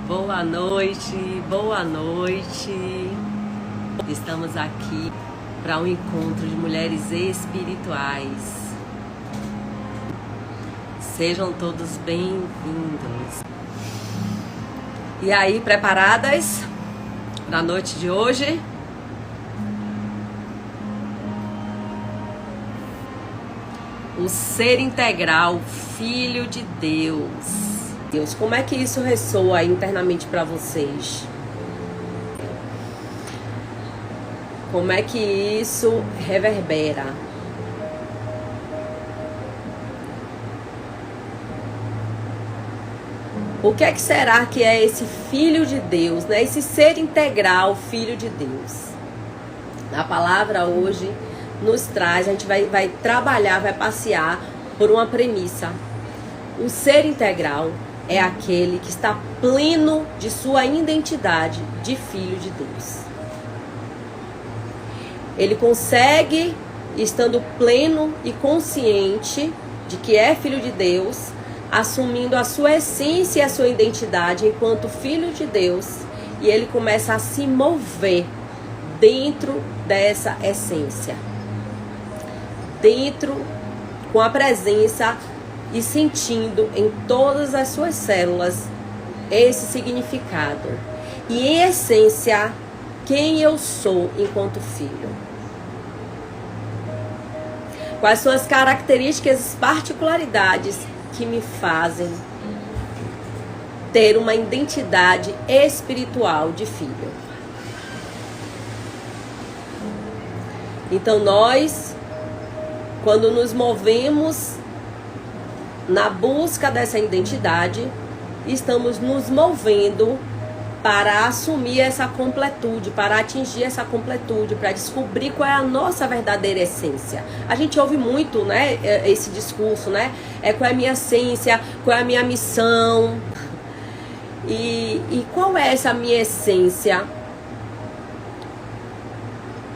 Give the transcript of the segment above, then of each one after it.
Boa noite, boa noite. Estamos aqui para um encontro de mulheres espirituais. Sejam todos bem-vindos. E aí, preparadas para a noite de hoje? O ser integral, Filho de Deus. Deus, como é que isso ressoa internamente para vocês? Como é que isso reverbera? O que é que será que é esse Filho de Deus, né? Esse ser integral, Filho de Deus? A palavra hoje nos traz, a gente vai trabalhar, vai passear por uma premissa. O ser integral é aquele que está pleno de sua identidade de Filho de Deus. Ele consegue, estando pleno e consciente de que é Filho de Deus, assumindo a sua essência e a sua identidade enquanto Filho de Deus, e ele começa a se mover dentro dessa essência, dentro, com a presença e sentindo em todas as suas células esse significado. E em essência, quem eu sou enquanto filho. Quais são as características e particularidades que me fazem ter uma identidade espiritual de filho. Então nós, quando nos movemos na busca dessa identidade, estamos nos movendo para assumir essa completude, para atingir essa completude, para descobrir qual é a nossa verdadeira essência. A gente ouve muito, né, esse discurso, né? Qual é a minha essência, qual é a minha missão. E qual é essa minha essência?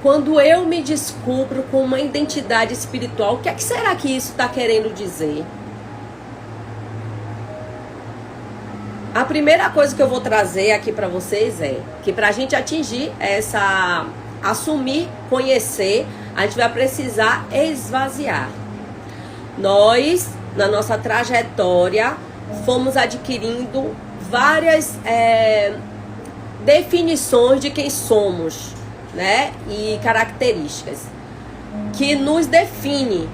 Quando eu me descubro com uma identidade espiritual, o que é que será que isso está querendo dizer? A primeira coisa que eu vou trazer aqui para vocês é que para a gente atingir essa, assumir, conhecer, a gente vai precisar esvaziar. Nós, na nossa trajetória, fomos adquirindo várias definições de quem somos, né? E características que nos definem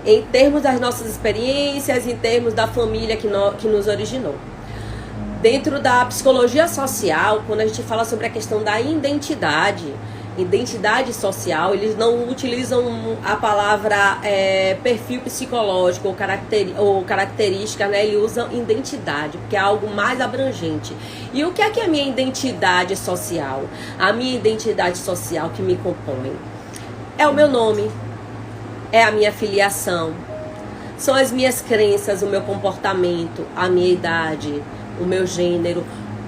em termos das nossas experiências, em termos da família que nos originou. Dentro da psicologia social, quando a gente fala sobre a questão da identidade social, eles não utilizam a palavra perfil psicológico ou característica, né? Eles usam identidade, porque é algo mais abrangente. E o que é a minha identidade social? A minha identidade social que me compõe é o meu nome, é a minha filiação, são as minhas crenças, o meu comportamento, a minha idade, o meu gênero.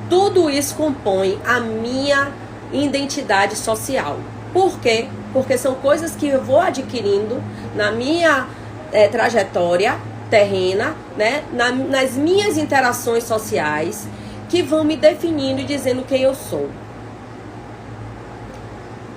Tudo isso compõe a minha identidade social. Por quê? Porque são coisas que eu vou adquirindo na minha trajetória terrena, né? Nas minhas interações sociais, que vão me definindo e dizendo quem eu sou.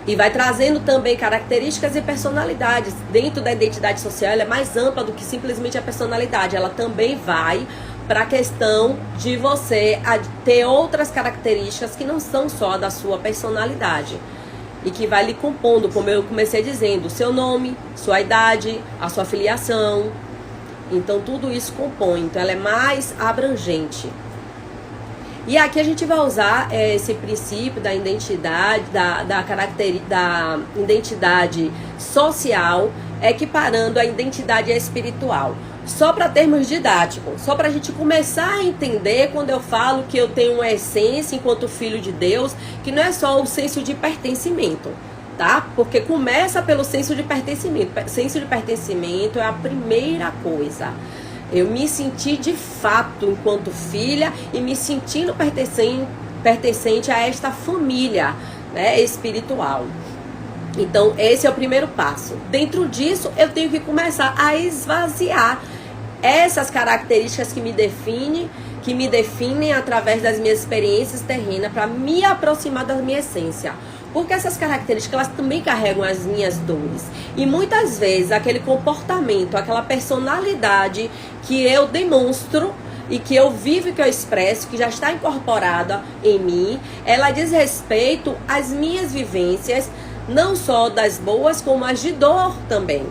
E vai trazendo também características e personalidades. Dentro da identidade social, ela é mais ampla do que simplesmente a personalidade. Ela também vai para a questão de você ter outras características que não são só da sua personalidade. E que vai lhe compondo, como eu comecei dizendo, o seu nome, sua idade, a sua filiação. Então tudo isso compõe. Então ela é mais abrangente. E aqui a gente vai usar esse princípio da identidade, da identidade social, equiparando a identidade espiritual. Só para termos didáticos, só para a gente começar a entender quando eu falo que eu tenho uma essência enquanto filho de Deus, que não é só o senso de pertencimento, tá? Porque começa pelo senso de pertencimento. Senso de pertencimento é a primeira coisa. Eu me senti de fato enquanto filha e me sentindo pertencente a esta família, né, espiritual. Então, esse é o primeiro passo. Dentro disso, eu tenho que começar a esvaziar essas características que me definem, que me definem através das minhas experiências terrenas para me aproximar da minha essência. Porque essas características, elas também carregam as minhas dores. E muitas vezes aquele comportamento, aquela personalidade que eu demonstro e que eu vivo e que eu expresso, que já está incorporada em mim, ela diz respeito às minhas vivências, não só das boas, como as de dor também.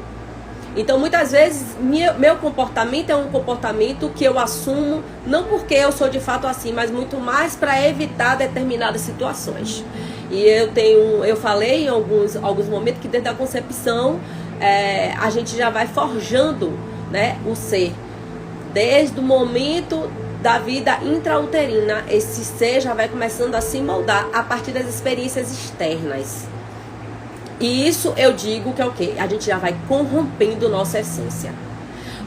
Então, muitas vezes, meu comportamento é um comportamento que eu assumo, não porque eu sou de fato assim, mas muito mais para evitar determinadas situações. E eu falei em alguns momentos que dentro da concepção, a gente já vai forjando, né, o ser. Desde o momento da vida intrauterina, esse ser já vai começando a se moldar a partir das experiências externas. E isso eu digo que é o quê? A gente já vai corrompendo nossa essência.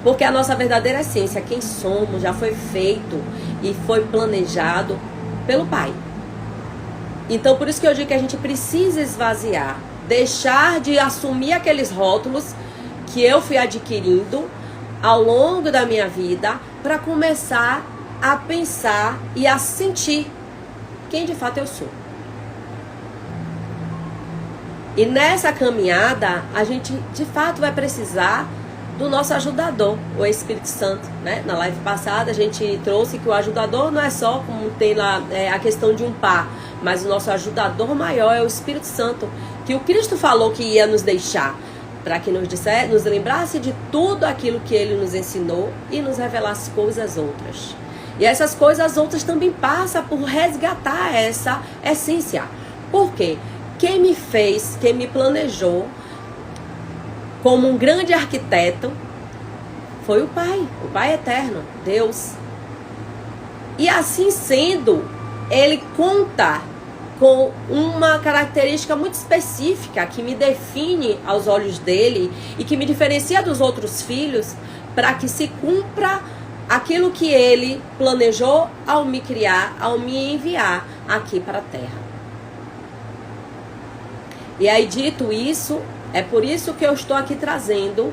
Porque a nossa verdadeira essência, quem somos, já foi feito e foi planejado pelo Pai. Então, por isso que eu digo que a gente precisa esvaziar, deixar de assumir aqueles rótulos que eu fui adquirindo ao longo da minha vida para começar a pensar e a sentir quem de fato eu sou. E nessa caminhada, a gente de fato vai precisar do nosso ajudador, o Espírito Santo, né? Na live passada a gente trouxe que o ajudador não é só como tem lá a questão de um par, mas o nosso ajudador maior é o Espírito Santo, que o Cristo falou que ia nos deixar, para que nos lembrasse de tudo aquilo que ele nos ensinou e nos revelasse coisas outras. E essas coisas outras também passam por resgatar essa essência. Por quê? Quem me fez, quem me planejou como um grande arquiteto foi o Pai eterno, Deus. E assim sendo, ele conta com uma característica muito específica que me define aos olhos dele e que me diferencia dos outros filhos para que se cumpra aquilo que ele planejou ao me criar, ao me enviar aqui para a Terra. E aí, dito isso, é por isso que eu estou aqui trazendo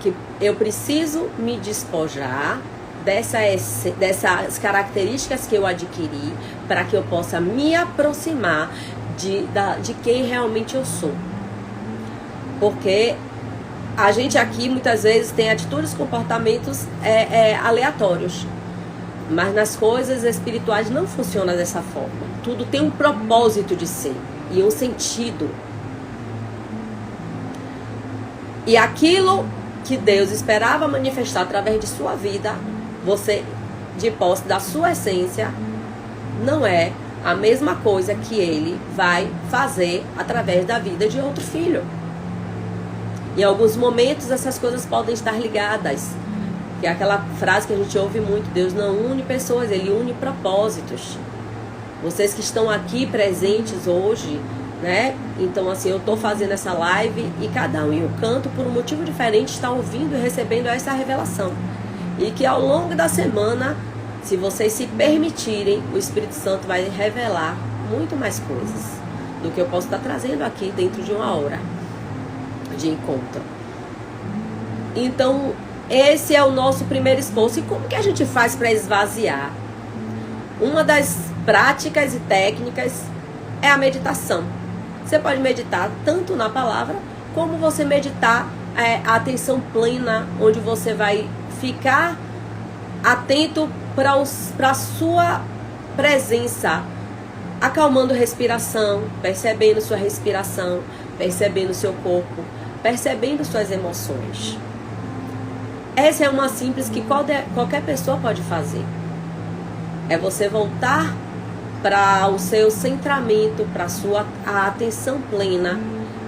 que eu preciso me despojar dessas características que eu adquiri para que eu possa me aproximar de quem realmente eu sou. Porque a gente aqui muitas vezes tem atitudes, comportamentos aleatórios. Mas nas coisas espirituais não funciona dessa forma. Tudo tem um propósito de ser e um sentido. E aquilo que Deus esperava manifestar através de sua vida, você, de posse da sua essência, não é a mesma coisa que ele vai fazer através da vida de outro filho. Em alguns momentos essas coisas podem estar ligadas. Que é aquela frase que a gente ouve muito: Deus não une pessoas, ele une propósitos. Vocês que estão aqui presentes hoje, né? Então, assim, eu estou fazendo essa live e cada um em um canto, por um motivo diferente, está ouvindo e recebendo essa revelação. E que ao longo da semana, se vocês se permitirem, o Espírito Santo vai revelar muito mais coisas do que eu posso estar trazendo aqui dentro de uma hora de encontro. Então, esse é o nosso primeiro esforço. E como que a gente faz para esvaziar? Uma das práticas e técnicas é a meditação. Você pode meditar tanto na palavra, como você meditar a atenção plena, onde você vai ficar atento para a sua presença, acalmando a respiração, percebendo sua respiração, percebendo seu corpo, percebendo suas emoções. Essa é uma simples que qualquer pessoa pode fazer. É você voltar para o seu centramento, para a atenção plena.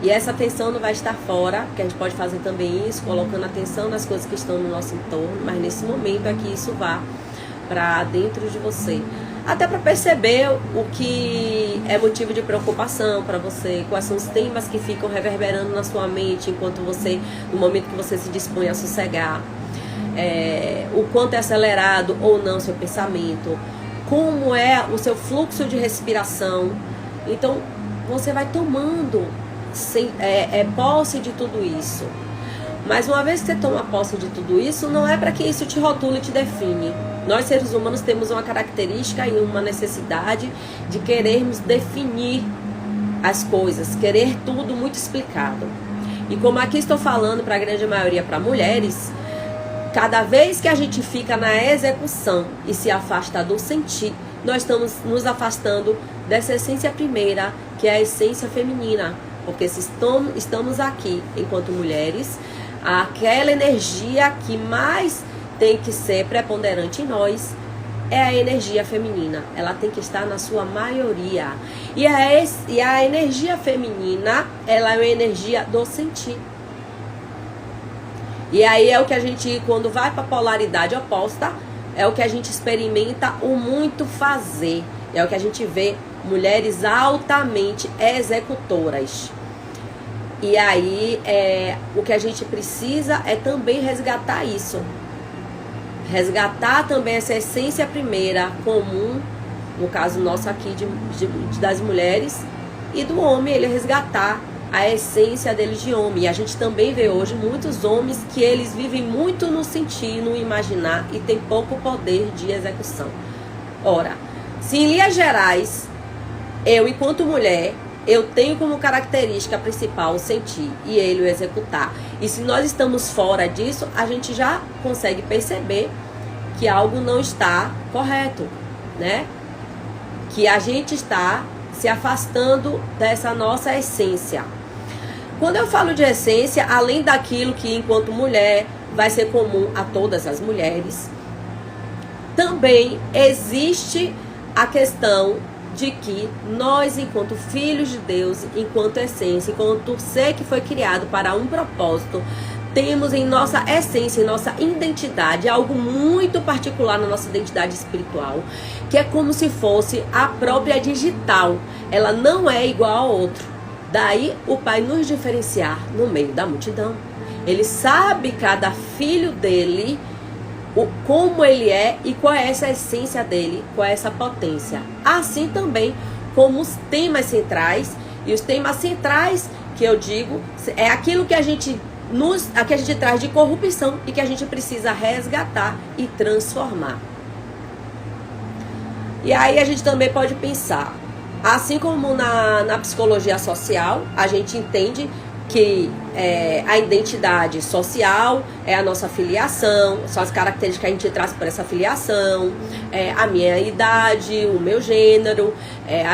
E essa atenção não vai estar fora, porque a gente pode fazer também isso, colocando atenção nas coisas que estão no nosso entorno, mas nesse momento é que isso vá para dentro de você. Até para perceber o que é motivo de preocupação para você, quais são os temas que ficam reverberando na sua mente no momento que você se dispõe a sossegar. O quanto é acelerado ou não seu pensamento, como é o seu fluxo de respiração. Então, você vai tomando posse de tudo isso. Mas uma vez que você toma posse de tudo isso, não é para que isso te rotule e te define. Nós, seres humanos, temos uma característica e uma necessidade de querermos definir as coisas, querer tudo muito explicado. E como aqui estou falando para a grande maioria, para mulheres, cada vez que a gente fica na execução e se afasta do sentir, nós estamos nos afastando dessa essência primeira, que é a essência feminina. Porque se estamos aqui enquanto mulheres, aquela energia que mais tem que ser preponderante em nós é a energia feminina. Ela tem que estar na sua maioria. E a energia feminina, ela é uma energia do sentir. E aí é o que a gente, quando vai para a polaridade oposta, é o que a gente experimenta o muito fazer. É o que a gente vê mulheres altamente executoras. E aí o que a gente precisa é também resgatar isso. Resgatar também essa essência primeira comum, no caso nosso aqui das mulheres, e do homem, ele resgatar a essência dele de homem. E a gente também vê hoje muitos homens que eles vivem muito no sentir, no imaginar, e tem pouco poder de execução. Ora, se em linhas gerais, eu enquanto mulher, eu tenho como característica principal o sentir e ele o executar. E se nós estamos fora disso, a gente já consegue perceber que algo não está correto, né? Que a gente está se afastando dessa nossa essência. Quando eu falo de essência, além daquilo que enquanto mulher vai ser comum a todas as mulheres, também existe a questão de que nós, enquanto filhos de Deus, enquanto essência, enquanto ser que foi criado para um propósito, temos em nossa essência, em nossa identidade, algo muito particular na nossa identidade espiritual, que é como se fosse a própria digital. Ela não é igual a outro. Daí o Pai nos diferenciar no meio da multidão. Ele sabe cada filho dele, como ele é e qual é essa essência dele, qual é essa potência. Assim também como os temas centrais, e os temas centrais que eu digo é aquilo que a gente traz de corrupção e que a gente precisa resgatar e transformar. E aí a gente também pode pensar, assim como na psicologia social, a gente entende que a identidade social é a nossa filiação, são as características que a gente traz por essa filiação, a minha idade, o meu gênero,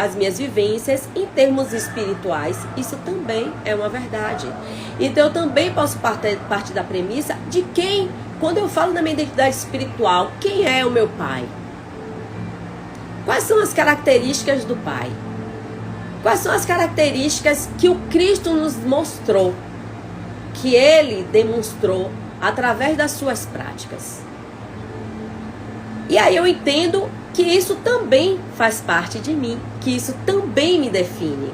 as minhas vivências. Em termos espirituais, isso também é uma verdade. Então eu também posso partir da premissa de quem, quando eu falo da minha identidade espiritual, quem é o meu pai? Quais são as características do pai? Quais são as características que o Cristo nos mostrou, que ele demonstrou através das suas práticas? E aí eu entendo que isso também faz parte de mim, que isso também me define.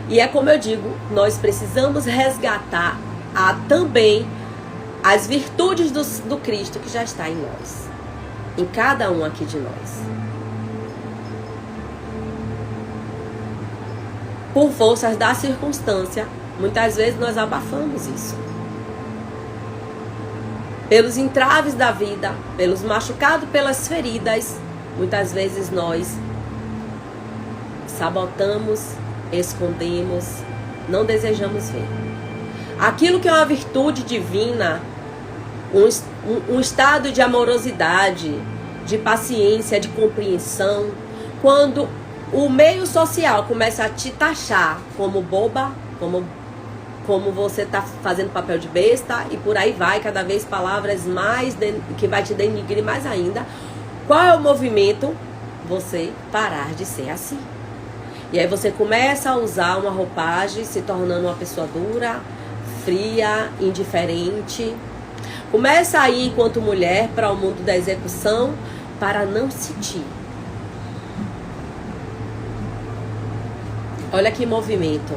E é como eu digo, nós precisamos resgatar também as virtudes do Cristo que já está em nós, em cada um aqui de nós. Por forças da circunstância, muitas vezes nós abafamos isso. Pelos entraves da vida, pelos machucados, pelas feridas, muitas vezes nós sabotamos, escondemos, não desejamos ver. Aquilo que é uma virtude divina, um estado de amorosidade, de paciência, de compreensão, quando o meio social começa a te taxar como boba, como você está fazendo papel de besta, e por aí vai, cada vez palavras mais que vai te denigrir mais ainda. Qual é o movimento? Você parar de ser assim. E aí você começa a usar uma roupagem, se tornando uma pessoa dura, fria, indiferente. Começa a ir enquanto mulher para o mundo da execução para não sentir. Olha que movimento.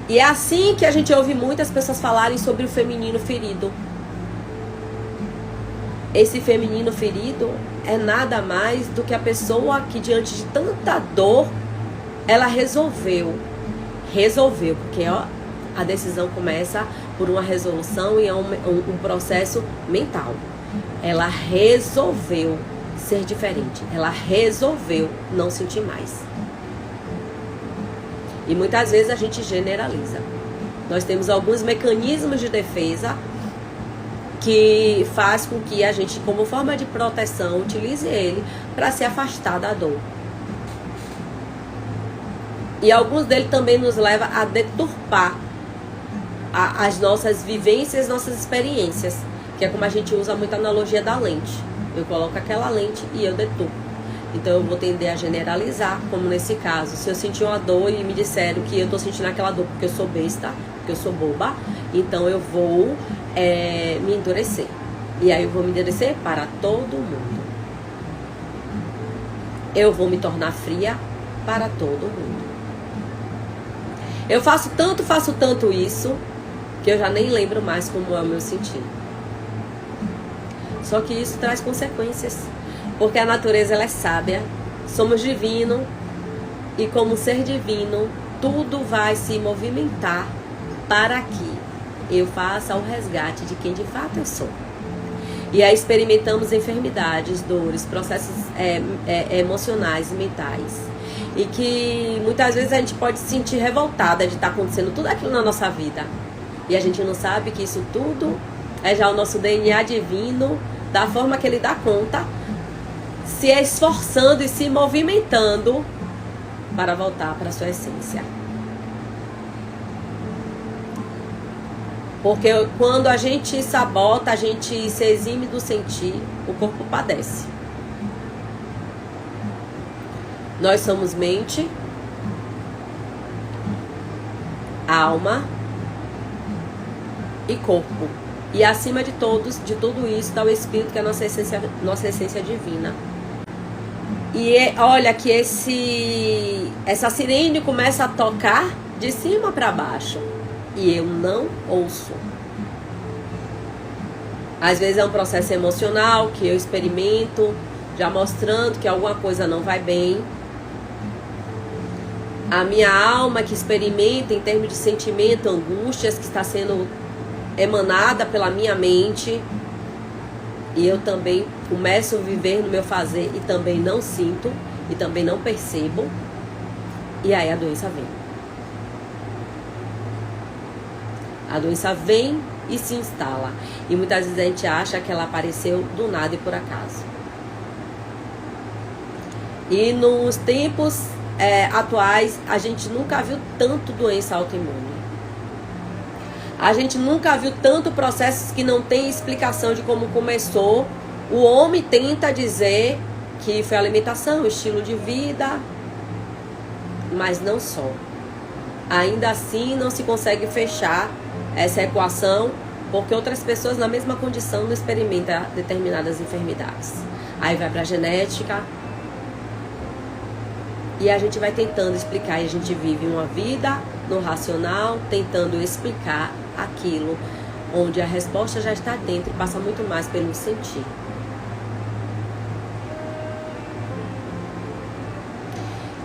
E é assim que a gente ouve muitas pessoas falarem sobre o feminino ferido. Esse feminino ferido é nada mais do que a pessoa que, diante de tanta dor, ela resolveu, porque a decisão começa por uma resolução e é um processo mental. ela resolveu ser diferente. Ela resolveu não sentir mais. E muitas vezes a gente generaliza. Nós temos alguns mecanismos de defesa que faz com que a gente, como forma de proteção, utilize ele para se afastar da dor. E alguns deles também nos levam a deturpar as nossas vivências, nossas experiências, que é como a gente usa muito a analogia da lente. Eu coloco aquela lente e eu deturpo. Então eu vou tender a generalizar, como nesse caso. Se eu sentir uma dor e me disseram que eu estou sentindo aquela dor porque eu sou besta, porque eu sou boba, então eu vou me endurecer. E aí eu vou me endurecer para todo mundo. Eu vou me tornar fria para todo mundo. Eu faço tanto isso, que eu já nem lembro mais como é o meu sentir. Só que isso traz consequências. Porque a natureza, ela é sábia, somos divinos, e como ser divino, tudo vai se movimentar para que eu faça o resgate de quem de fato eu sou. E aí experimentamos enfermidades, dores, processos emocionais e mentais. E que muitas vezes a gente pode se sentir revoltada de estar acontecendo tudo aquilo na nossa vida. E a gente não sabe que isso tudo é já o nosso DNA divino, da forma que ele dá conta, se esforçando e se movimentando para voltar para a sua essência. Porque quando a gente sabota, a gente se exime do sentir, o corpo padece. Nós somos mente, alma e corpo. E acima de tudo isso está o Espírito, que é a nossa essência divina. E olha que essa sirene começa a tocar de cima para baixo. E eu não ouço. Às vezes é um processo emocional que eu experimento, já mostrando que alguma coisa não vai bem. A minha alma que experimenta em termos de sentimento, angústias que está sendo emanada pela minha mente. E eu também começo a viver no meu fazer e também não sinto e também não percebo. E aí a doença vem. A doença vem e se instala. E muitas vezes a gente acha que ela apareceu do nada e por acaso. E nos tempos atuais, a gente nunca viu tanto doença autoimune. A gente nunca viu tanto processos que não tem explicação de como começou. O homem tenta dizer que foi alimentação, estilo de vida, mas não só. Ainda assim não se consegue fechar essa equação, porque outras pessoas na mesma condição não experimentam determinadas enfermidades. Aí vai para a genética e a gente vai tentando explicar, e a gente vive uma vida no racional, tentando explicar aquilo onde a resposta já está dentro e passa muito mais pelo sentir.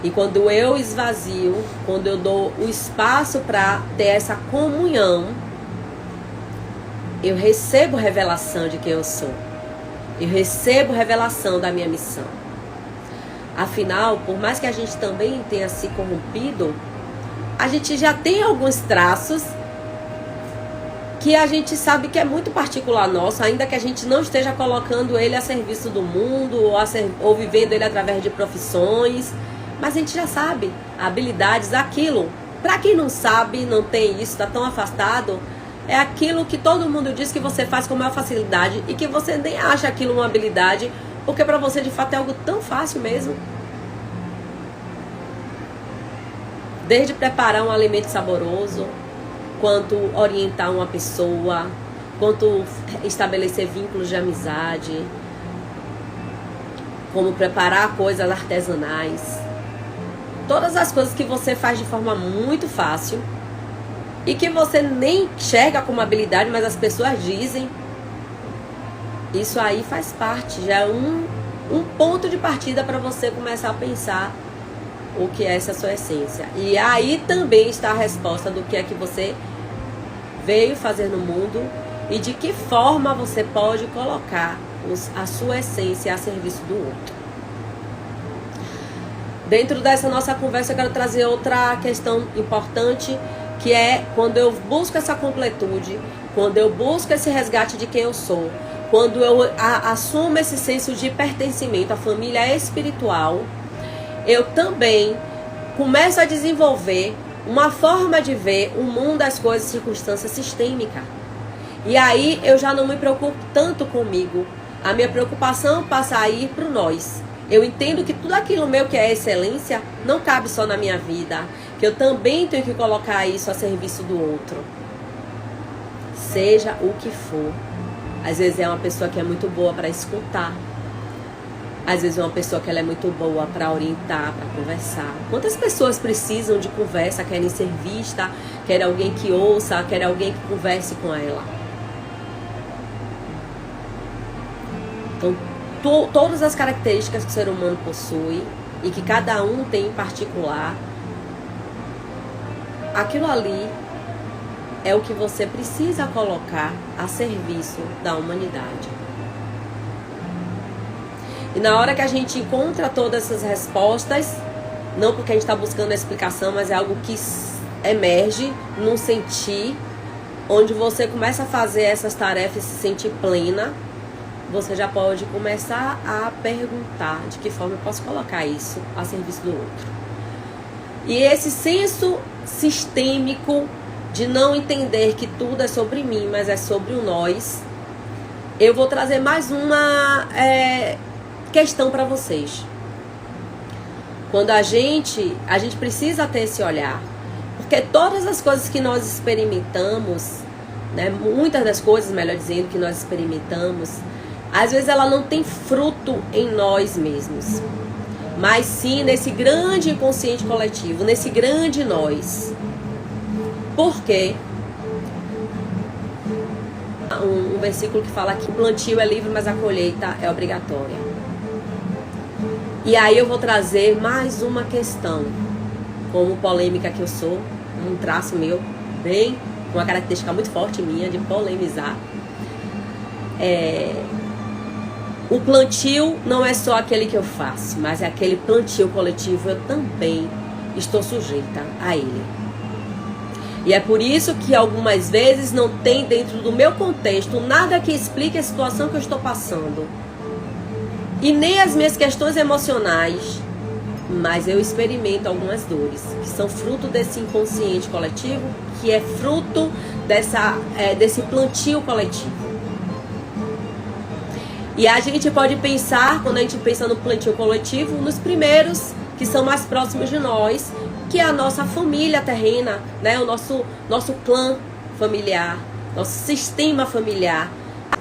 E quando eu esvazio, quando eu dou o espaço para ter essa comunhão, eu recebo revelação de quem eu sou. Eu recebo revelação da minha missão. Afinal, por mais que a gente também tenha se corrompido, a gente já tem alguns traços que a gente sabe que é muito particular nosso, ainda que a gente não esteja colocando ele a serviço do mundo ou vivendo ele através de profissões. Mas a gente já sabe, habilidades, aquilo. Para quem não sabe, não tem isso, está tão afastado, é aquilo que todo mundo diz que você faz com maior facilidade e que você nem acha aquilo uma habilidade, porque para você de fato é algo tão fácil mesmo. Desde preparar um alimento saboroso, quanto orientar uma pessoa, quanto estabelecer vínculos de amizade, como preparar coisas artesanais. Todas as coisas que você faz de forma muito fácil e que você nem enxerga como habilidade, mas as pessoas dizem. Isso aí faz parte, já é um ponto de partida para você começar a pensar o que é essa sua essência. E aí também está a resposta do que é que você veio fazer no mundo e de que forma você pode colocar a sua essência a serviço do outro. Dentro dessa nossa conversa, eu quero trazer outra questão importante, que é quando eu busco essa completude, quando eu busco esse resgate de quem eu sou, quando eu assumo esse senso de pertencimento à família espiritual, eu também começo a desenvolver uma forma de ver o mundo, as coisas, circunstâncias sistêmica. E aí eu já não me preocupo tanto comigo. A minha preocupação passa a ir para o nós. Eu entendo que tudo aquilo meu que é excelência não cabe só na minha vida, que eu também tenho que colocar isso a serviço do outro. Seja o que for. Às vezes é uma pessoa que é muito boa para escutar. Às vezes é uma pessoa que ela é muito boa para orientar, para conversar. Quantas pessoas precisam de conversa, querem ser vista, querem alguém que ouça, querem alguém que converse com ela. Então, todas as características que o ser humano possui e que cada um tem em particular, aquilo ali é o que você precisa colocar a serviço da humanidade. E na hora que a gente encontra todas essas respostas, não porque a gente está buscando a explicação, mas é algo que emerge num sentir, onde você começa a fazer essas tarefas e se sentir plena, você já pode começar a perguntar de que forma eu posso colocar isso a serviço do outro. E esse senso sistêmico de não entender que tudo é sobre mim, mas é sobre o nós, eu vou trazer mais uma questão para vocês. Quando a gente precisa ter esse olhar, porque todas as coisas que nós experimentamos, né, muitas das coisas, melhor dizendo, que nós experimentamos, às vezes ela não tem fruto em nós mesmos, mas sim nesse grande inconsciente coletivo, nesse grande nós. Por quê? Um versículo que fala que o plantio é livre, mas a colheita é obrigatória. E aí eu vou trazer mais uma questão, como polêmica que eu sou, um traço meu, bem, uma característica muito forte minha de polemizar. O plantio não é só aquele que eu faço, mas é aquele plantio coletivo, eu também estou sujeita a ele. E é por isso que algumas vezes não tem dentro do meu contexto nada que explique a situação que eu estou passando. E nem as minhas questões emocionais, mas eu experimento algumas dores, que são fruto desse inconsciente coletivo, que é fruto desse plantio coletivo. E a gente pode pensar, quando a gente pensa no plantio coletivo, nos primeiros que são mais próximos de nós, que é a nossa família terrena, né? O nosso clã familiar, nosso sistema familiar,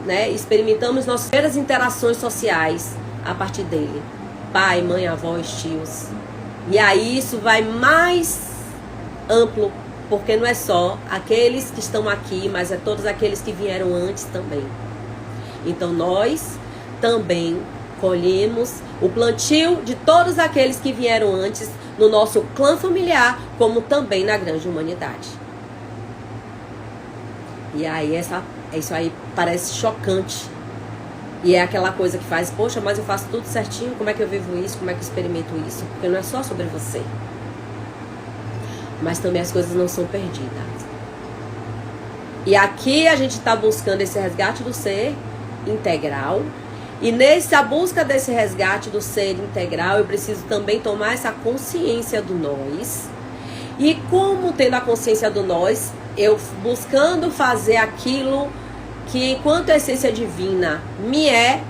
né? Experimentamos nossas primeiras interações sociais a partir dele. Pai, mãe, avós, tios. E aí isso vai mais amplo, porque não é só aqueles que estão aqui, mas é todos aqueles que vieram antes também. Então nós também colhemos o plantio de todos aqueles que vieram antes no nosso clã familiar, como também na grande humanidade. E aí isso aí parece chocante. E é aquela coisa que faz, poxa, mas eu faço tudo certinho, como é que eu vivo isso, como é que eu experimento isso? Porque não é só sobre você. Mas também as coisas não são perdidas. E aqui a gente está buscando esse resgate do ser integral. E nessa busca desse resgate do ser integral, eu preciso também tomar essa consciência do nós. E como tendo a consciência do nós, eu buscando fazer aquilo que enquanto essência divina me é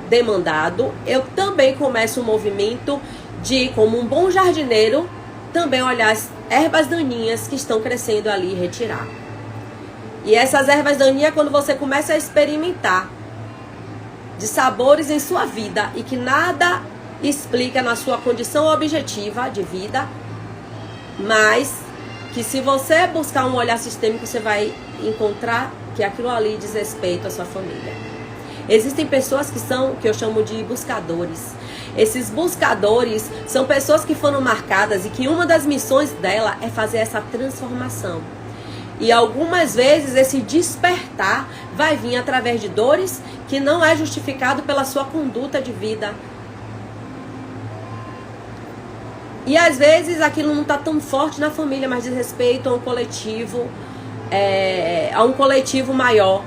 demandado, eu também começo um movimento de, como um bom jardineiro, também olhar as ervas daninhas que estão crescendo ali e retirar. E essas ervas daninhas, quando você começa a experimentar de sabores em sua vida e que nada explica na sua condição objetiva de vida, mas que se você buscar um olhar sistêmico, você vai encontrar que aquilo ali diz respeito à sua família. Existem pessoas que eu chamo de buscadores. Esses buscadores são pessoas que foram marcadas e que uma das missões dela é fazer essa transformação. E algumas vezes esse despertar vai vir através de dores que não é justificado pela sua conduta de vida. E às vezes aquilo não está tão forte na família, mas diz respeito a um coletivo, a um coletivo maior.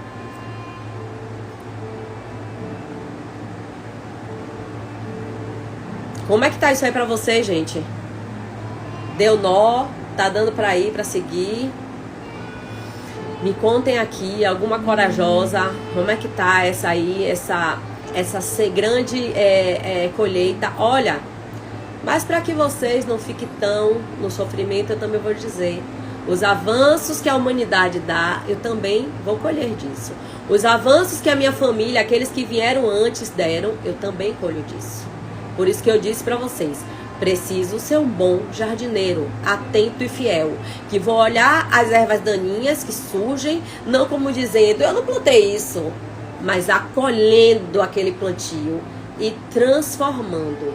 Como é que tá isso aí pra você, gente? Deu nó? Tá dando pra ir, pra seguir? Me contem aqui, alguma corajosa, como é que tá essa aí, essa grande colheita? Olha, mas para que vocês não fiquem tão no sofrimento, eu também vou dizer, os avanços que a humanidade dá, eu também vou colher disso. Os avanços que a minha família, aqueles que vieram antes deram, eu também colho disso. Por isso que eu disse para vocês, preciso ser um bom jardineiro, atento e fiel, que vou olhar as ervas daninhas que surgem, não como dizendo, eu não plantei isso, mas acolhendo aquele plantio e transformando.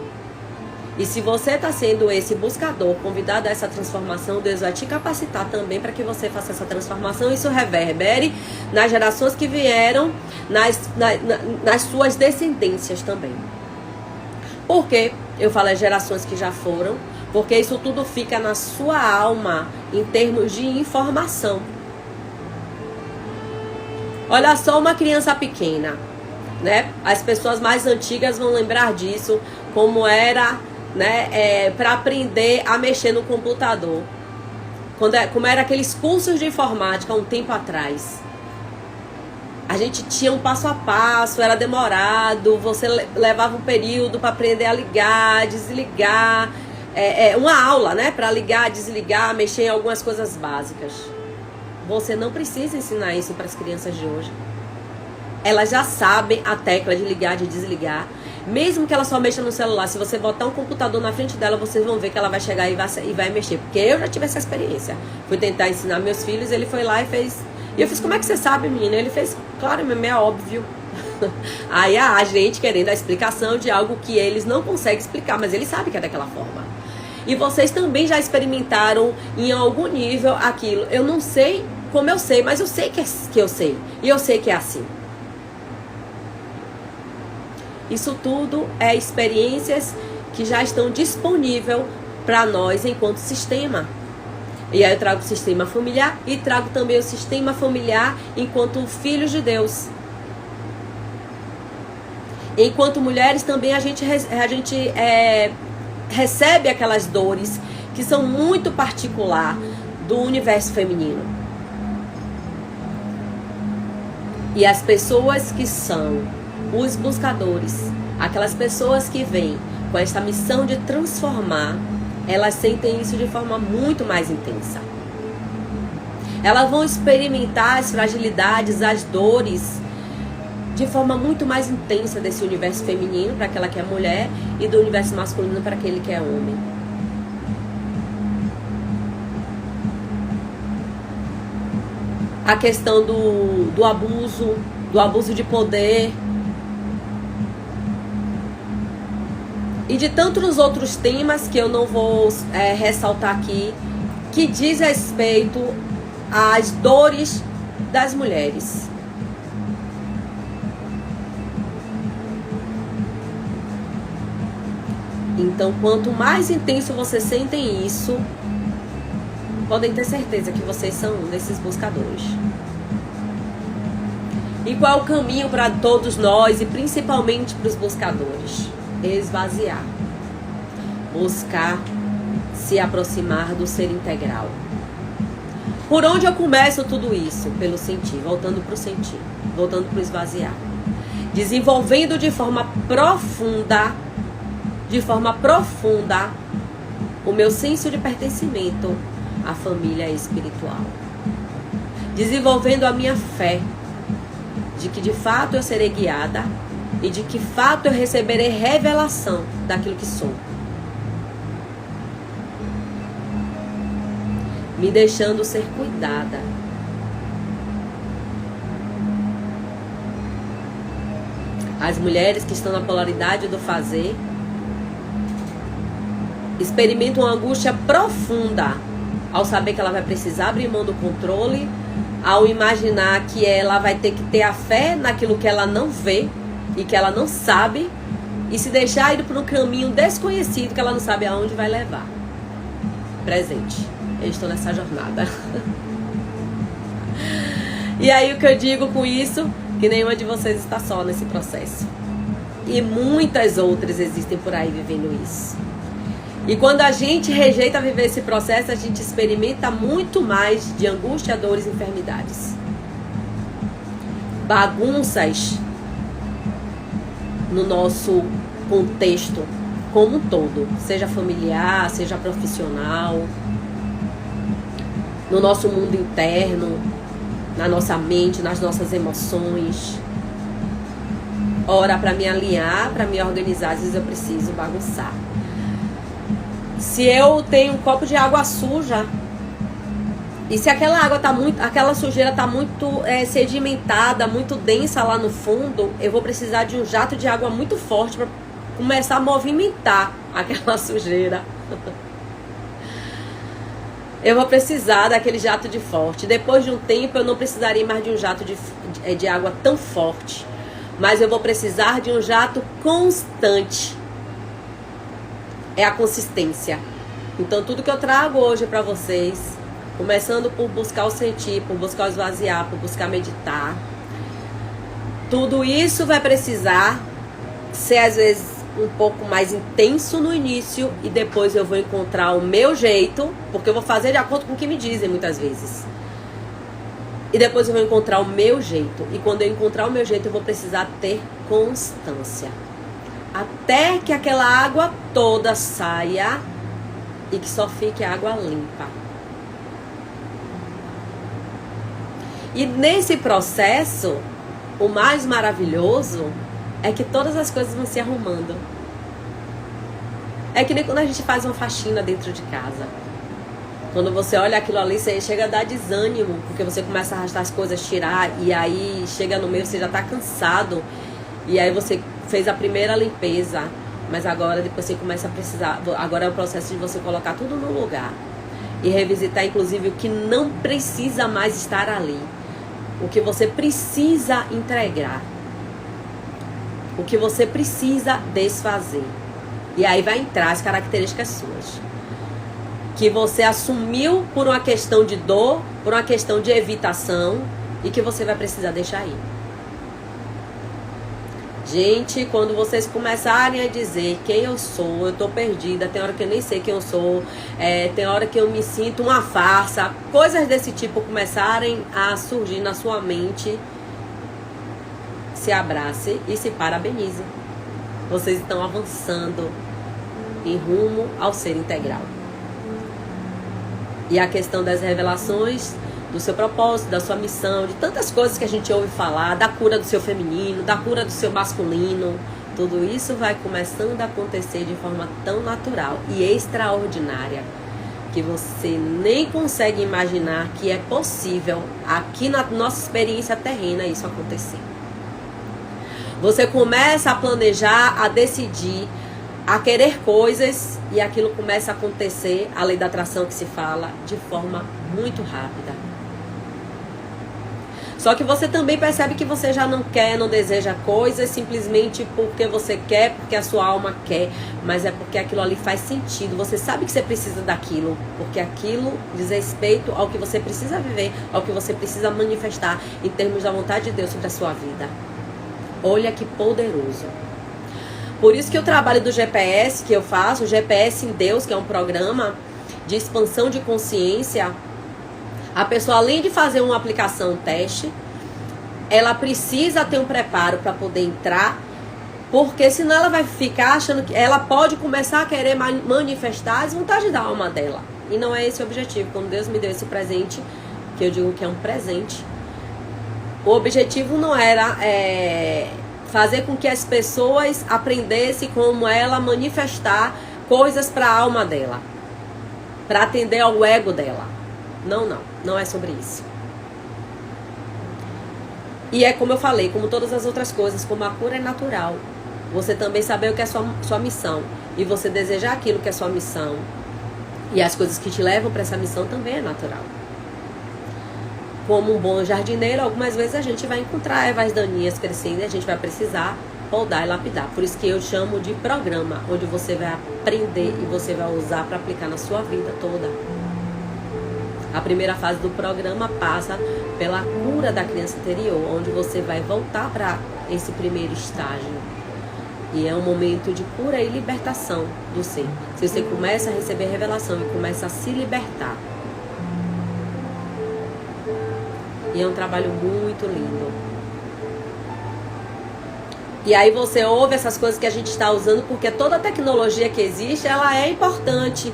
E se você está sendo esse buscador, convidado a essa transformação, Deus vai te capacitar também para que você faça essa transformação e isso reverbere nas gerações que vieram, nas suas descendências também. Por quê? Eu falo as gerações que já foram, porque isso tudo fica na sua alma em termos de informação. Olha só uma criança pequena, né? As pessoas mais antigas vão lembrar disso, como era, né, para aprender a mexer no computador. Como era aqueles cursos de informática há um tempo atrás. A gente tinha um passo a passo, era demorado, você levava um período para aprender a ligar, desligar, uma aula, né, para ligar, desligar, mexer em algumas coisas básicas. Você não precisa ensinar isso para as crianças de hoje. Elas já sabem a tecla de ligar, de desligar. Mesmo que ela só mexa no celular, se você botar um computador na frente dela, vocês vão ver que ela vai chegar e vai mexer. Porque eu já tive essa experiência. Fui tentar ensinar meus filhos, ele foi lá e fez... E eu fiz, como é que você sabe, menina? Ele fez, claro, é óbvio. Aí a gente querendo a explicação de algo que eles não conseguem explicar, mas eles sabem que é daquela forma. E vocês também já experimentaram em algum nível aquilo. Eu não sei como eu sei, mas eu sei que eu sei. E eu sei que é assim. Isso tudo é experiências que já estão disponíveis para nós enquanto sistema. E aí eu trago o sistema familiar e trago também o sistema familiar enquanto filhos de Deus. Enquanto mulheres também a gente recebe aquelas dores que são muito particular do universo feminino. E as pessoas que são os buscadores, aquelas pessoas que vêm com essa missão de transformar, elas sentem isso de forma muito mais intensa. Elas vão experimentar as fragilidades, as dores, de forma muito mais intensa desse universo feminino para aquela que é mulher e do universo masculino para aquele que é homem. A questão do abuso de poder, e de tantos outros temas que eu não vou ressaltar aqui, que diz respeito às dores das mulheres. Então, quanto mais intenso vocês sentem isso, podem ter certeza que vocês são um desses buscadores. E qual é o caminho para todos nós, e principalmente para os buscadores? Esvaziar, buscar se aproximar do ser integral. Por onde eu começo tudo isso? Pelo sentir, voltando para o sentir, voltando para o esvaziar, desenvolvendo de forma profunda o meu senso de pertencimento à família espiritual, desenvolvendo a minha fé de que de fato eu serei guiada e de que fato eu receberei revelação daquilo que sou. Me deixando ser cuidada. As mulheres que estão na polaridade do fazer experimentam uma angústia profunda ao saber que ela vai precisar abrir mão do controle, ao imaginar que ela vai ter que ter a fé naquilo que ela não vê e que ela não sabe, e se deixar ir para um caminho desconhecido que ela não sabe aonde vai levar. Presente. Eu estou nessa jornada. E aí o que eu digo com isso? Que nenhuma de vocês está só nesse processo. E muitas outras existem por aí vivendo isso. E quando a gente rejeita viver esse processo, a gente experimenta muito mais de angústia, dores e enfermidades. Bagunças no nosso contexto como um todo, seja familiar, seja profissional, no nosso mundo interno, na nossa mente, nas nossas emoções. Ora, para me alinhar, para me organizar, às vezes eu preciso bagunçar. Se eu tenho um copo de água suja, e se aquela água tá muito, aquela sujeira tá muito sedimentada, muito densa lá no fundo, eu vou precisar de um jato de água muito forte para começar a movimentar aquela sujeira. Eu vou precisar daquele jato de forte. Depois de um tempo eu não precisaria mais de um jato de água tão forte, mas eu vou precisar de um jato constante. É a consistência. Então tudo que eu trago hoje para vocês, começando por buscar o sentir, por buscar o esvaziar, por buscar meditar, tudo isso vai precisar ser às vezes um pouco mais intenso no início, e depois eu vou encontrar o meu jeito, porque eu vou fazer de acordo com o que me dizem muitas vezes. E depois eu vou encontrar o meu jeito. E quando eu encontrar o meu jeito, eu vou precisar ter constância. Até que aquela água toda saia e que só fique água limpa. E nesse processo, o mais maravilhoso é que todas as coisas vão se arrumando. É que nem quando a gente faz uma faxina dentro de casa. Quando você olha aquilo ali, você chega a dar desânimo, porque você começa a arrastar as coisas, tirar, e aí chega no meio, você já tá cansado. E aí você fez a primeira limpeza, mas agora depois você começa a precisar. Agora é o processo de você colocar tudo no lugar. E revisitar, inclusive, o que não precisa mais estar ali. O que você precisa entregar. O que você precisa desfazer. E aí vai entrar as características suas. Que você assumiu por uma questão de dor, por uma questão de evitação, e que você vai precisar deixar ir. Gente, quando vocês começarem a dizer quem eu sou, eu tô perdida, tem hora que eu nem sei quem eu sou, tem hora que eu me sinto uma farsa, coisas desse tipo começarem a surgir na sua mente, se abrace e se parabenize. Vocês estão avançando em rumo ao ser integral. E a questão das revelações, do seu propósito, da sua missão, de tantas coisas que a gente ouve falar, da cura do seu feminino, da cura do seu masculino, tudo isso vai começando a acontecer de forma tão natural e extraordinária que você nem consegue imaginar que é possível aqui na nossa experiência terrena isso acontecer. Você começa a planejar, a decidir, a querer coisas, e aquilo começa a acontecer, a lei da atração que se fala, de forma muito rápida. Só que você também percebe que você já não quer, não deseja coisas simplesmente porque você quer, porque a sua alma quer, mas é porque aquilo ali faz sentido. Você sabe que você precisa daquilo, porque aquilo diz respeito ao que você precisa viver, ao que você precisa manifestar em termos da vontade de Deus sobre a sua vida. Olha que poderoso. Por isso que o trabalho do GPS que eu faço, o GPS em Deus, que é um programa de expansão de consciência, a pessoa, além de fazer uma aplicação, teste, ela precisa ter um preparo para poder entrar, porque senão ela vai ficar achando que ela pode começar a querer manifestar as vontades da alma dela. E não é esse o objetivo. Quando Deus me deu esse presente, que eu digo que é um presente, o objetivo não era fazer com que as pessoas aprendessem como ela manifestar coisas para a alma dela, para atender ao ego dela. Não é sobre isso. E é como eu falei, como todas as outras coisas, como a cura é natural, você também saber o que é sua missão e você desejar aquilo que é sua missão E as coisas que te levam para essa missão também é natural. Como um bom jardineiro, algumas vezes a gente vai encontrar ervas daninhas crescendo e a gente vai precisar podar e lapidar. Por isso que eu chamo de programa, onde você vai aprender e você vai usar para aplicar na sua vida toda. A primeira fase do programa passa pela cura da criança interior, onde você vai voltar para esse primeiro estágio. E é um momento de cura e libertação do ser. Se você começa a receber revelação e começa a se libertar. E é um trabalho muito lindo. E aí você ouve essas coisas que a gente está usando, porque toda a tecnologia que existe, ela é importante.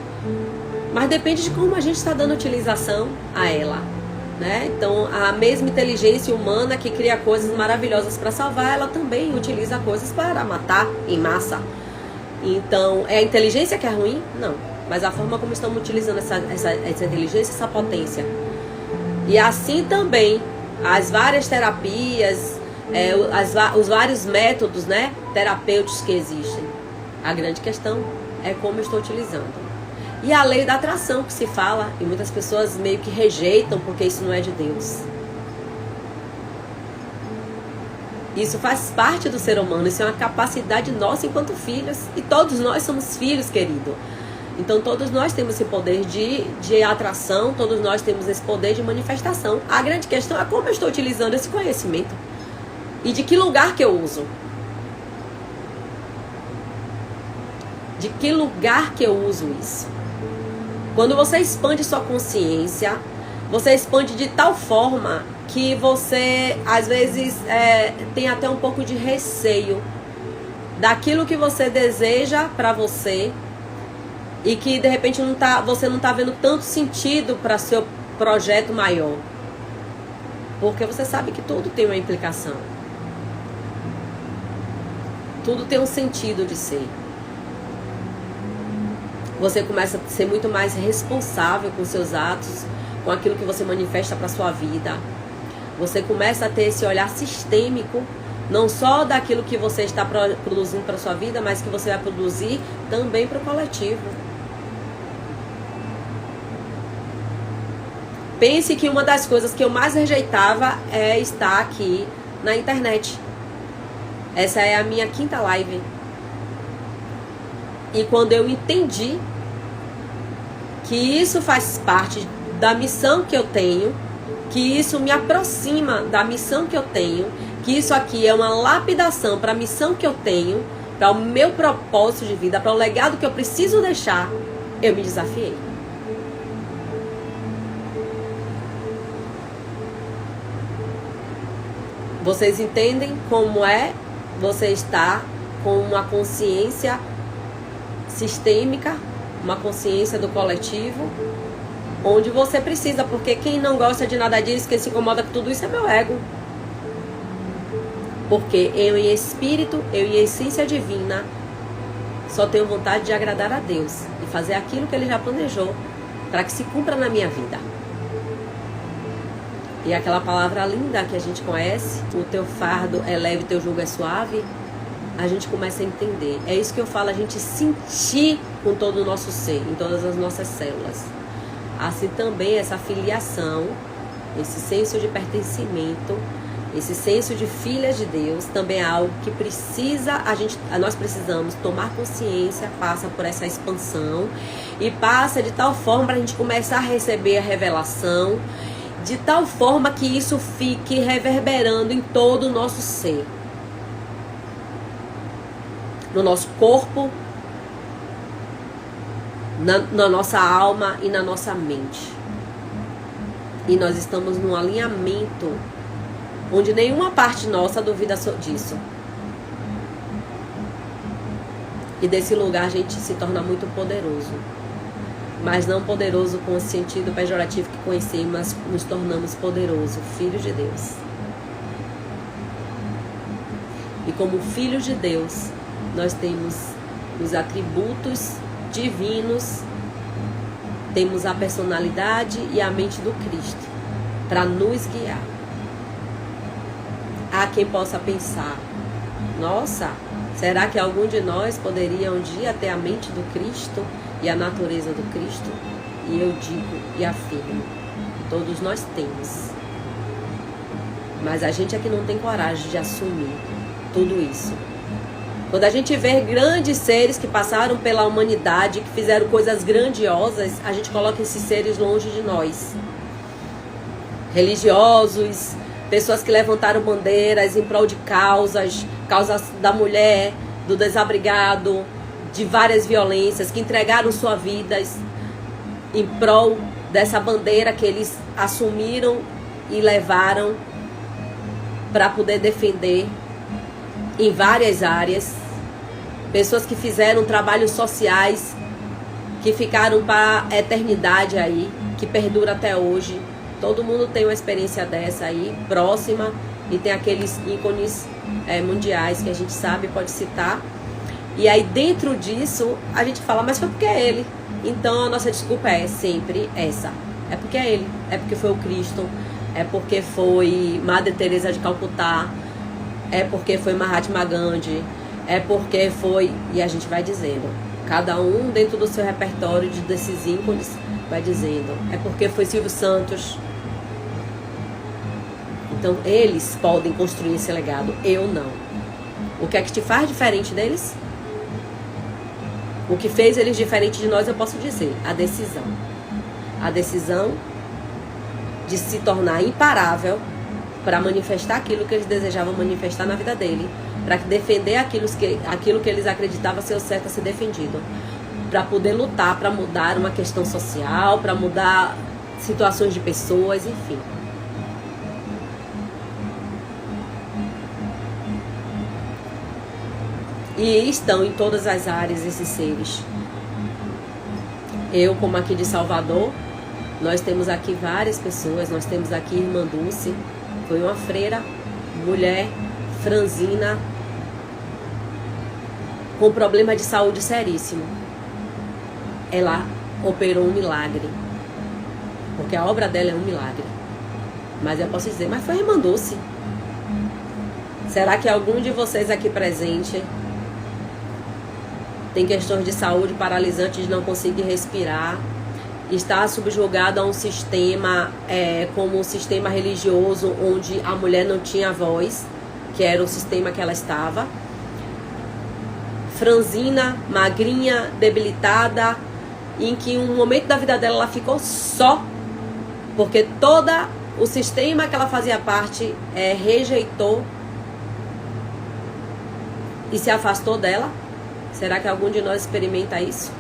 Mas depende de como a gente está dando utilização a ela, né? Então, a mesma inteligência humana que cria coisas maravilhosas para salvar, ela também utiliza coisas para matar em massa. Então, é a inteligência que é ruim? Não. Mas a forma como estamos utilizando essa inteligência, essa potência. E assim também, as várias terapias, os vários métodos, né, terapêuticos que existem. A grande questão é como eu estou utilizando. E a lei da atração que se fala, e muitas pessoas meio que rejeitam porque isso não é de Deus. Isso faz parte do ser humano, isso é uma capacidade nossa enquanto filhos. E todos nós somos filhos, querido. Então todos nós temos esse poder de atração, todos nós temos esse poder de manifestação. A grande questão é como eu estou utilizando esse conhecimento. E de que lugar que eu uso. De que lugar que eu uso isso. Quando você expande sua consciência, você expande de tal forma que você, às vezes, tem até um pouco de receio daquilo que você deseja para você e que, de repente, você não está vendo tanto sentido para seu projeto maior. Porque você sabe que tudo tem uma implicação. Tudo tem um sentido de ser. Você começa a ser muito mais responsável com seus atos, com aquilo que você manifesta para sua vida. Você começa a ter esse olhar sistêmico, não só daquilo que você está produzindo para sua vida, mas que você vai produzir também para o coletivo. Pense que uma das coisas que eu mais rejeitava é estar aqui na internet. Essa é a minha 5ª live. E quando eu entendi que isso faz parte da missão que eu tenho, que isso me aproxima da missão que eu tenho, que isso aqui é uma lapidação para a missão que eu tenho, para o meu propósito de vida, para o legado que eu preciso deixar, eu me desafiei. Vocês entendem como é você estar com uma consciência sistêmica, uma consciência do coletivo, onde você precisa, porque quem não gosta de nada disso, quem se incomoda com tudo isso é meu ego. Porque eu em espírito, eu em essência divina, só tenho vontade de agradar a Deus e fazer aquilo que Ele já planejou para que se cumpra na minha vida. E aquela palavra linda que a gente conhece, o teu fardo é leve, teu jugo é suave, a gente começa a entender. É isso que eu falo, a gente sentir com todo o nosso ser, em todas as nossas células. Assim também essa filiação, esse senso de pertencimento, esse senso de filhas de Deus, também é algo que nós precisamos tomar consciência, passa por essa expansão e passa de tal forma para a gente começar a receber a revelação, de tal forma que isso fique reverberando em todo o nosso ser. No nosso corpo, na nossa alma e na nossa mente. E nós estamos num alinhamento onde nenhuma parte nossa duvida disso. E desse lugar a gente se torna muito poderoso. Mas não poderoso com o sentido pejorativo que conhecemos, mas nos tornamos poderosos, filhos de Deus. E como filhos de Deus, nós temos os atributos divinos, temos a personalidade e a mente do Cristo para nos guiar. Há quem possa pensar, nossa, Será que algum de nós poderia um dia ter a mente do Cristo e a natureza do Cristo? E eu digo e afirmo, todos nós temos. Mas a gente é que não tem coragem de assumir tudo isso. Quando a gente vê grandes seres que passaram pela humanidade, que fizeram coisas grandiosas, a gente coloca esses seres longe de nós. Religiosos, pessoas que levantaram bandeiras em prol de causas da mulher, do desabrigado, de várias violências, que entregaram suas vidas em prol dessa bandeira que eles assumiram e levaram para poder defender em várias áreas. Pessoas que fizeram trabalhos sociais que ficaram para a eternidade aí, que perdura até hoje. Todo mundo tem uma experiência dessa aí, próxima, e tem aqueles ícones mundiais que a gente sabe, pode citar. E aí dentro disso, a gente fala, mas foi porque é ele. Então a nossa desculpa é sempre essa. É porque é ele, é porque foi o Cristo, é porque foi Madre Teresa de Calcutá, é porque foi Mahatma Gandhi, é porque foi... E a gente vai dizendo, cada um dentro do seu repertório desses ícones vai dizendo, é porque foi Silvio Santos. Então eles podem construir esse legado, eu não. O que é que te faz diferente deles? O que fez eles diferente de nós, eu posso dizer, a decisão. A decisão de se tornar imparável para manifestar aquilo que eles desejavam manifestar na vida dele, para defender aquilo que eles acreditavam ser o certo a ser defendido, para poder lutar, para mudar uma questão social, para mudar situações de pessoas, enfim. E estão em todas as áreas esses seres. Eu, como aqui de Salvador, nós temos aqui várias pessoas. Nós temos aqui Irmã Dulce, foi uma freira, mulher, franzina, com problema de saúde seríssimo. Ela operou um milagre, porque a obra dela é um milagre. Mas eu posso dizer, mas foi Irmã Dulce. Será que algum de vocês aqui presente tem questões de saúde paralisante, de não conseguir respirar, está subjugado a um sistema como um sistema religioso onde a mulher não tinha voz, que era o sistema que ela estava, franzina, magrinha, debilitada, em que em um momento da vida dela ela ficou só, porque todo o sistema que ela fazia parte rejeitou e se afastou dela. Será que algum de nós experimenta isso?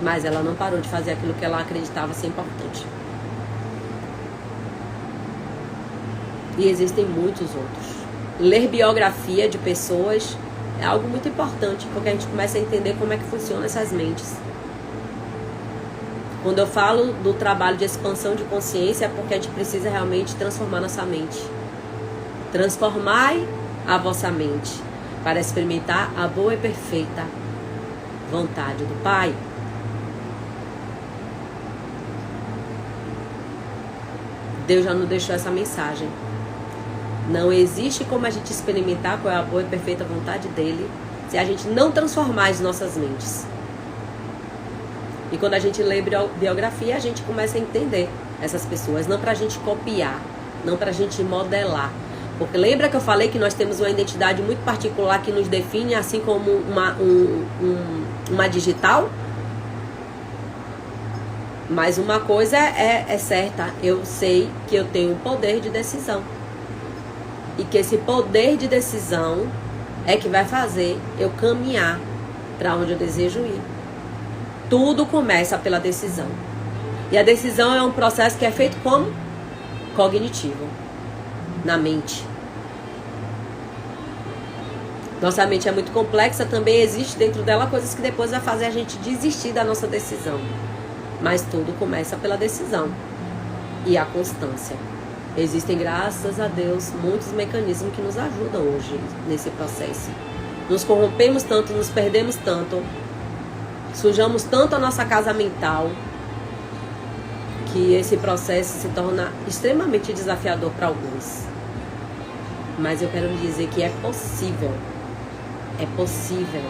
Mas ela não parou de fazer aquilo que ela acreditava ser importante. E existem muitos outros. Ler biografia de pessoas é algo muito importante, porque a gente começa a entender como é que funcionam essas mentes. Quando eu falo do trabalho de expansão de consciência, é porque a gente precisa realmente transformar nossa mente. Transformai a vossa mente para experimentar a boa e perfeita vontade do Pai. Deus já nos deixou essa mensagem. Não existe como a gente experimentar qual é a boa e perfeita vontade dele se a gente não transformar as nossas mentes. E quando a gente lê biografia, a gente começa a entender essas pessoas, não para a gente copiar, não para a gente modelar. Porque lembra que eu falei que nós temos uma identidade muito particular que nos define, assim como uma digital? Mas uma coisa é certa, eu sei que eu tenho um poder de decisão. E que esse poder de decisão é que vai fazer eu caminhar para onde eu desejo ir. Tudo começa pela decisão. E a decisão é um processo que é feito como? Cognitivo. Na mente. Nossa mente é muito complexa, também existe dentro dela coisas que depois vai fazer a gente desistir da nossa decisão. Mas tudo começa pela decisão e a constância. Existem, graças a Deus, muitos mecanismos que nos ajudam hoje nesse processo. Nos corrompemos tanto, nos perdemos tanto, sujamos tanto a nossa casa mental, que esse processo se torna extremamente desafiador para alguns. Mas eu quero lhe dizer que é possível. É possível.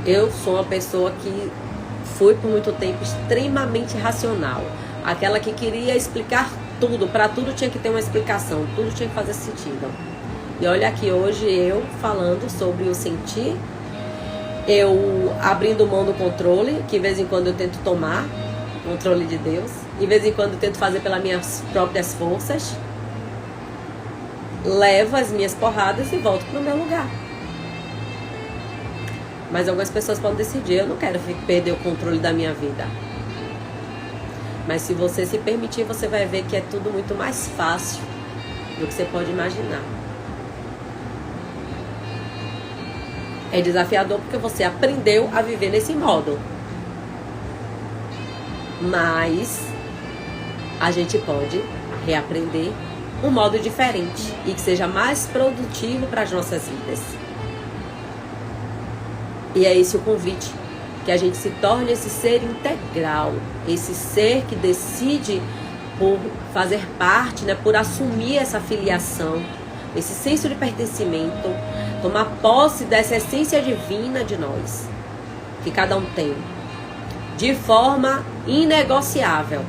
Eu sou uma pessoa que fui por muito tempo extremamente racional. Aquela que queria explicar tudo. Para tudo tinha que ter uma explicação. Tudo tinha que fazer sentido. E olha aqui hoje eu falando sobre o sentir. Eu abrindo mão do controle, que de vez em quando eu tento tomar. Controle de Deus. De vez em quando eu tento fazer pelas minhas próprias forças. Levo as minhas porradas e volto pro meu lugar. Mas algumas pessoas podem decidir, eu não quero perder o controle da minha vida. Mas se você se permitir, você vai ver que é tudo muito mais fácil do que você pode imaginar. É desafiador porque você aprendeu a viver nesse modo. Mas a gente pode reaprender um modo diferente e que seja mais produtivo para as nossas vidas. E é esse o convite, que a gente se torne esse ser integral, esse ser que decide por fazer parte, né, por assumir essa filiação, esse senso de pertencimento, tomar posse dessa essência divina de nós, que cada um tem, de forma inegociável.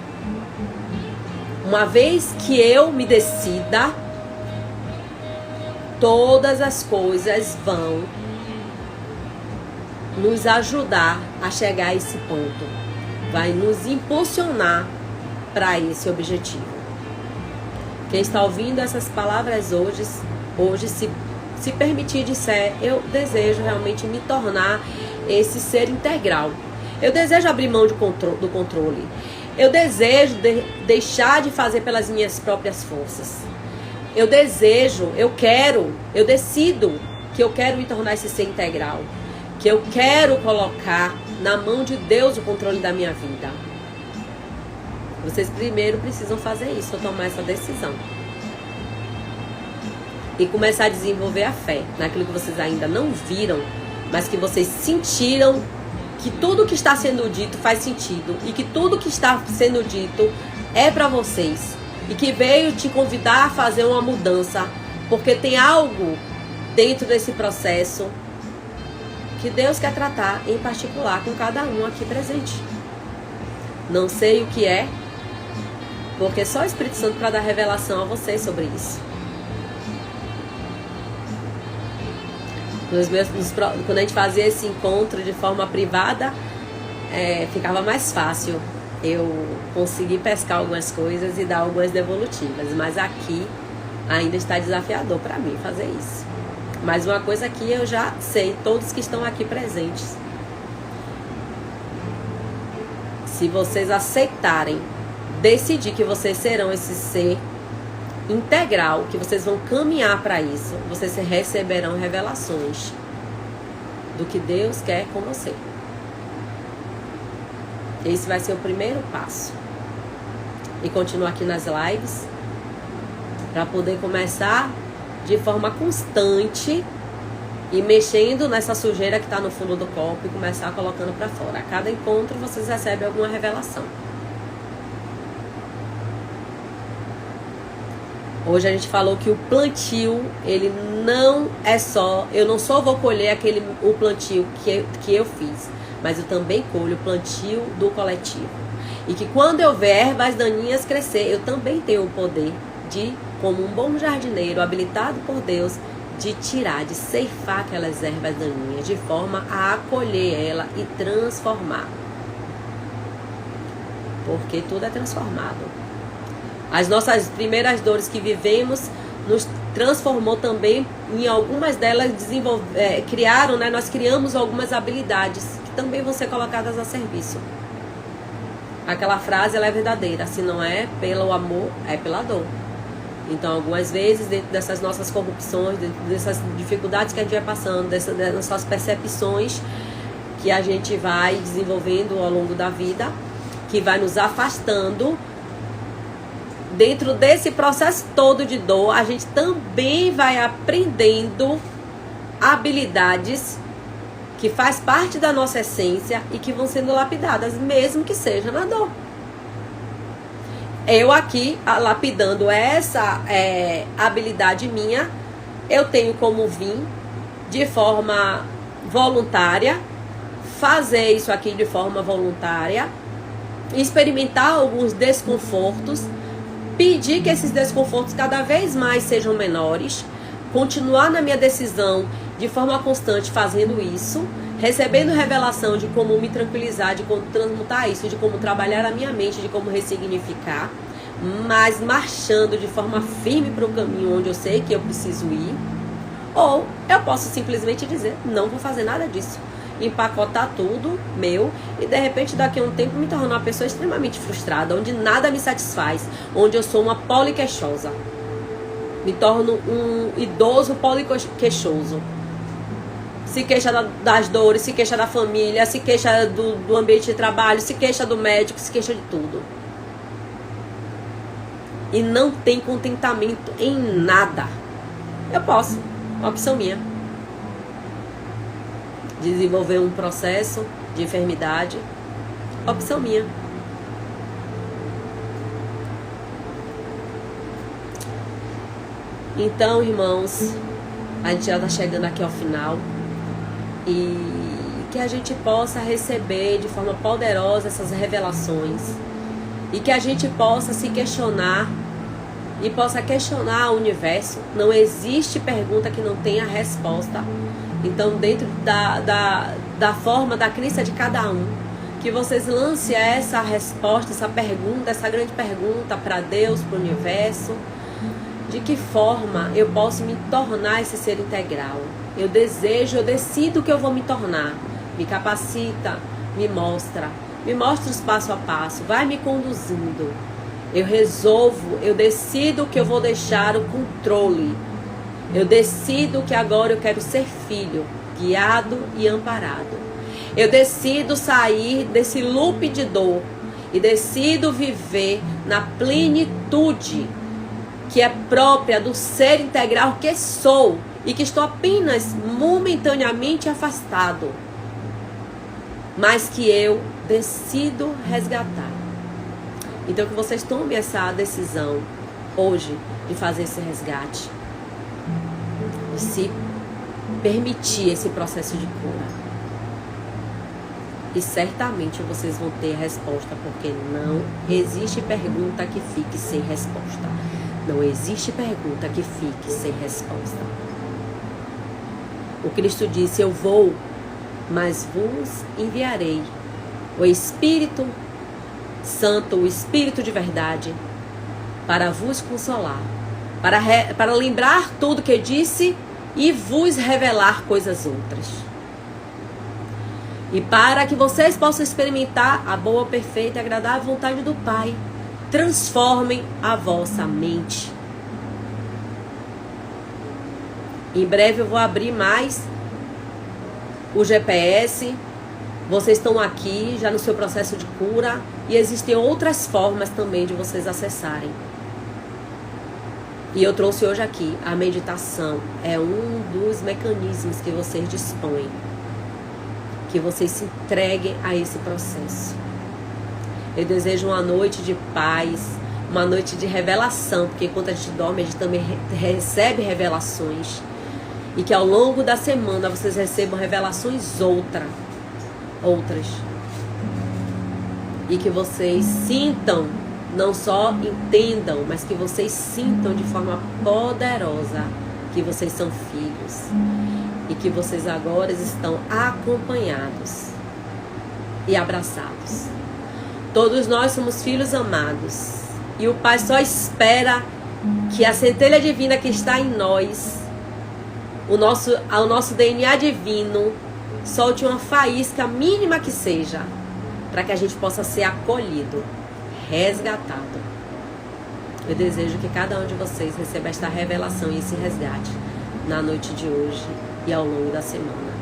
Uma vez que eu me decida, todas as coisas vão nos ajudar a chegar a esse ponto. Vai nos impulsionar para esse objetivo. Quem está ouvindo essas palavras hoje se permitir disser, eu desejo realmente me tornar esse ser integral. Eu desejo abrir mão do controle. Eu desejo deixar de fazer pelas minhas próprias forças. Eu decido que eu quero me tornar esse ser integral. Que eu quero colocar na mão de Deus o controle da minha vida. Vocês primeiro precisam fazer isso, tomar essa decisão. E começar a desenvolver a fé naquilo que vocês ainda não viram, mas que vocês sentiram que tudo que está sendo dito faz sentido e que tudo que está sendo dito é para vocês e que veio te convidar a fazer uma mudança, porque tem algo dentro desse processo que Deus quer tratar em particular com cada um aqui presente. Não sei o que é, porque só o Espírito Santo para dar revelação a vocês sobre isso. Quando a gente fazia esse encontro de forma privada, ficava mais fácil eu conseguir pescar algumas coisas e dar algumas devolutivas. Mas aqui ainda está desafiador para mim fazer isso. Mas uma coisa que eu já sei, todos que estão aqui presentes, se vocês aceitarem, decidir que vocês serão esse ser integral, que vocês vão caminhar para isso, vocês receberão revelações do que Deus quer com você. Esse vai ser o primeiro passo. E continuar aqui nas lives para poder começar de forma constante e mexendo nessa sujeira que está no fundo do copo e começar colocando para fora. A cada encontro vocês recebem alguma revelação. Hoje a gente falou que o plantio, ele não é só... Eu não só vou colher o plantio que eu fiz, mas eu também colho o plantio do coletivo. E que quando eu ver ervas daninhas crescer, eu também tenho o poder de, como um bom jardineiro habilitado por Deus, de tirar, de ceifar aquelas ervas daninhas, de forma a acolher ela e transformar. Porque tudo é transformado. As nossas primeiras dores que vivemos nos transformou também, em algumas delas criaram, né? Nós criamos algumas habilidades que também vão ser colocadas a serviço. Aquela frase, ela é verdadeira, se não é pelo amor, é pela dor. Então, algumas vezes, dentro dessas nossas corrupções, dentro dessas dificuldades que a gente vai passando, dessas percepções que a gente vai desenvolvendo ao longo da vida, que vai nos afastando. Dentro desse processo todo de dor, a gente também vai aprendendo habilidades que faz parte da nossa essência e que vão sendo lapidadas, mesmo que seja na dor. eu aqui, lapidando essa habilidade minha, eu tenho como vir de forma voluntária, fazer isso aqui de forma voluntária, experimentar alguns desconfortos, pedir que esses desconfortos cada vez mais sejam menores, continuar na minha decisão de forma constante fazendo isso, recebendo revelação de como me tranquilizar, de como transmutar isso, de como trabalhar a minha mente, de como ressignificar, mas marchando de forma firme para o caminho onde eu sei que eu preciso ir. Ou eu posso simplesmente dizer, não vou fazer nada disso, empacotar tudo meu e de repente daqui a um tempo me tornar uma pessoa extremamente frustrada, onde nada me satisfaz, onde eu sou uma poliqueixosa, me torno um idoso poliqueixoso. Se queixa das dores, se queixa da família, se queixa do ambiente de trabalho, se queixa do médico, se queixa de tudo. E não tem contentamento em nada. Eu posso, uma opção minha. Desenvolver um processo de enfermidade, opção minha. Então, irmãos, a gente já está chegando aqui ao final. E que a gente possa receber de forma poderosa essas revelações. E que a gente possa se questionar e possa questionar o universo. Não existe pergunta que não tenha resposta. Então, dentro da forma, da crença de cada um, que vocês lancem essa resposta, essa pergunta, essa grande pergunta para Deus, para o universo. De que forma eu posso me tornar esse ser integral? Eu desejo, eu decido o que eu vou me tornar. Me capacita, me mostra os passo a passo, vai me conduzindo. Eu resolvo, eu decido que eu vou deixar o controle. Eu decido que agora eu quero ser filho, guiado e amparado. Eu decido sair desse loop de dor e decido viver na plenitude que é própria do ser integral que sou e que estou apenas momentaneamente afastado, mas que eu decido resgatar. Então que vocês tomem essa decisão hoje de fazer esse resgate, de se permitir esse processo de cura. E certamente vocês vão ter resposta, porque não existe pergunta que fique sem resposta. Não existe pergunta que fique sem resposta. O Cristo disse, eu vou, mas vos enviarei o Espírito Santo, o Espírito de verdade, para vos consolar, para lembrar tudo que disse e vos revelar coisas outras. E para que vocês possam experimentar a boa, perfeita e agradável vontade do Pai. Transformem a vossa mente. Em breve eu vou abrir mais o GPS. Vocês estão aqui já no seu processo de cura. E existem outras formas também de vocês acessarem. E eu trouxe hoje aqui a meditação. É um dos mecanismos que vocês dispõem. Que vocês se entreguem a esse processo. Eu desejo uma noite de paz, uma noite de revelação, porque enquanto a gente dorme, a gente também recebe revelações. E que ao longo da semana vocês recebam revelações outras. E que vocês sintam, não só entendam, mas que vocês sintam de forma poderosa que vocês são filhos. E que vocês agora estão acompanhados e abraçados. Todos nós somos filhos amados. E o Pai só espera que a centelha divina que está em nós, o nosso DNA divino, solte uma faísca mínima que seja, para que a gente possa ser acolhido, resgatado. Eu desejo que cada um de vocês receba esta revelação e esse resgate na noite de hoje e ao longo da semana.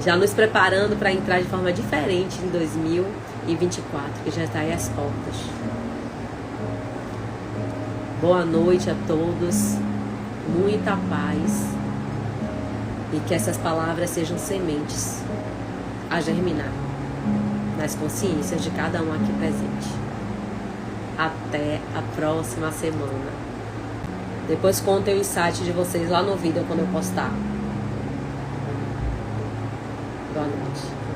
Já nos preparando para entrar de forma diferente em 2024, que já está aí às portas. Boa noite a todos, muita paz e que essas palavras sejam sementes a germinar nas consciências de cada um aqui presente. Até até a próxima semana. Depois contem o insight de vocês lá no vídeo quando eu postar. Boa noite.